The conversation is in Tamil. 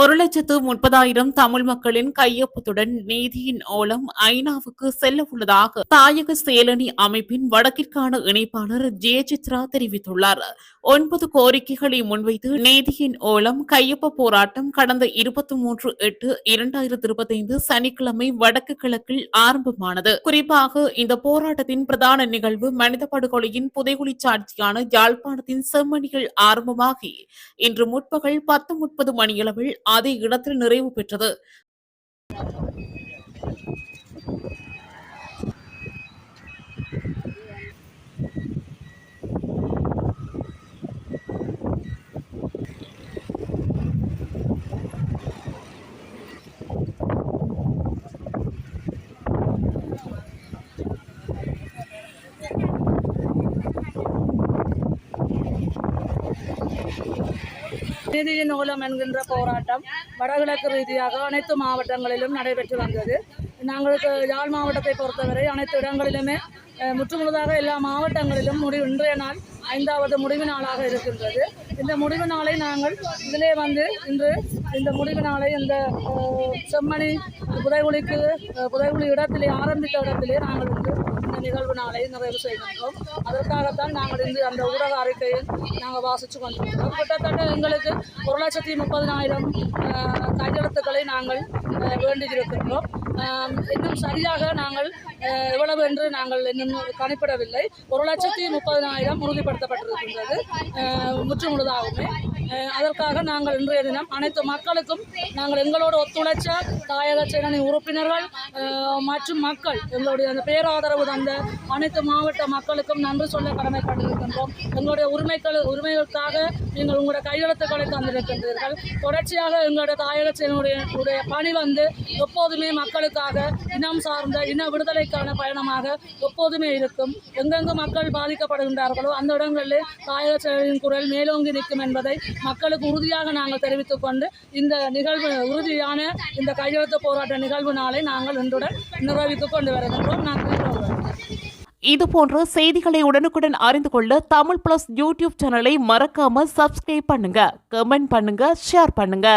1,30,000 தமிழ் மக்களின் கையொப்பத்துடன் நீதியின் ஓலம் ஐநாவுக்கு செல்ல உள்ளதாக தாயக சேலனி அமைப்பின் வடக்கிற்கான இணைப்பாளர் ஜெயசித்ரா தெரிவித்துள்ளார். 9 கோரிக்கைகளை முன்வைத்து நீதியின் ஓலம் கையொப்ப போராட்டம் கடந்த 23/8/2025 சனிக்கிழமை வடக்கு கிழக்கில் ஆரம்பமானது. குறிப்பாக இந்த போராட்டத்தின் பிரதான நிகழ்வு மனித படுகொலையின் புதைகுழி சாட்சியான யாழ்ப்பாணத்தின் செம்மணியில் ஆரம்பமாகி இன்று முற்பகல் 10:30 மணியளவில் அதே இடத்தில் நிறைவு பெற்றது. நீதியின் ஓலம் என்கின்ற போராட்டம் வடகிழக்கு ரீதியாக அனைத்து மாவட்டங்களிலும் நடைபெற்று வந்தது. நாங்களுக்கு யாழ் மாவட்டத்தை பொறுத்தவரை அனைத்து இடங்களிலுமே முற்றுமுழுதாக எல்லா மாவட்டங்களிலும் இன்றைய நாள் 5வது முடிவு நாளாக இருக்கின்றது. இந்த முடிவு நாளை நாங்கள் இதிலே இன்று இந்த முடிவு நாளை இந்த செம்மணி புதைகுழி இடத்திலே ஆரம்பித்த இடத்திலே நாங்கள் இன்று இந்த நிகழ்வு நாளை நிறைவு செய்கின்றோம். அதற்காகத்தான் நாங்கள் இன்று அந்த ஊடக அறிக்கையை நாங்கள் வாசித்து கொண்டிருக்கிறோம். கிட்டத்தட்ட எங்களுக்கு 1,30,000 கையெழுத்துக்களை நாங்கள் வேண்டியிருக்கின்றோம். இன்னும் சரியாக நாங்கள் எவ்வளவு என்று நாங்கள் இன்னும் கணிப்பிடவில்லை. 1,30,000 உறுதிப்படுத்தப்பட்டிருக்கின்றது முற்றுமுழுதாகவே. அதற்காக நாங்கள் இன்றைய தினம் அனைத்து மக்களுக்கும் நாங்கள் எங்களோடு ஒத்துழைச்ச தாயக சேனனி உறுப்பினர்கள் மற்றும் மக்கள் எங்களுடைய அந்த பேராதரவு தந்த அனைத்து மாவட்ட மக்களுக்கும் நன்றி சொல்ல கடமைப்பட்டிருக்கின்றோம். எங்களுடைய உரிமைகளுக்காக நீங்கள் உங்களுடைய கையெழுத்துக்களை தந்திருக்கின்றீர்கள். தொடர்ச்சியாக எங்களுடைய தாயக சேனனுடைய பணி எப்போதுமே மக்களுக்காக இனம் சார்ந்த இன விடுதலைக்கான பயணமாக எப்போதுமே இருக்கும். எங்கெங்கு மக்கள் பாதிக்கப்படுகின்றார்களோ அந்த இடங்களில் தாயக சேனலின் குரல் மேலோங்கி நிற்கும் என்பதை மக்களுக்கு உறுதியாக நாங்கள் தெரிவித்துக் கொண்டு இந்த நிகழ்வு உறுதியான இந்த கையெழுத்து போராட்ட நிகழ்வு நாளை நாங்கள் இன்றுடன் நிறைவேற்றிக் கொண்டு வருகின்றோம். இதுபோன்ற செய்திகளை உடனுக்குடன் அறிந்து கொள்ள தமிழ் பிளஸ் யூடியூப் சேனலை மறக்காம சப்ஸ்கிரைப் பண்ணுங்க, கமெண்ட் பண்ணுங்க, ஷேர் பண்ணுங்க.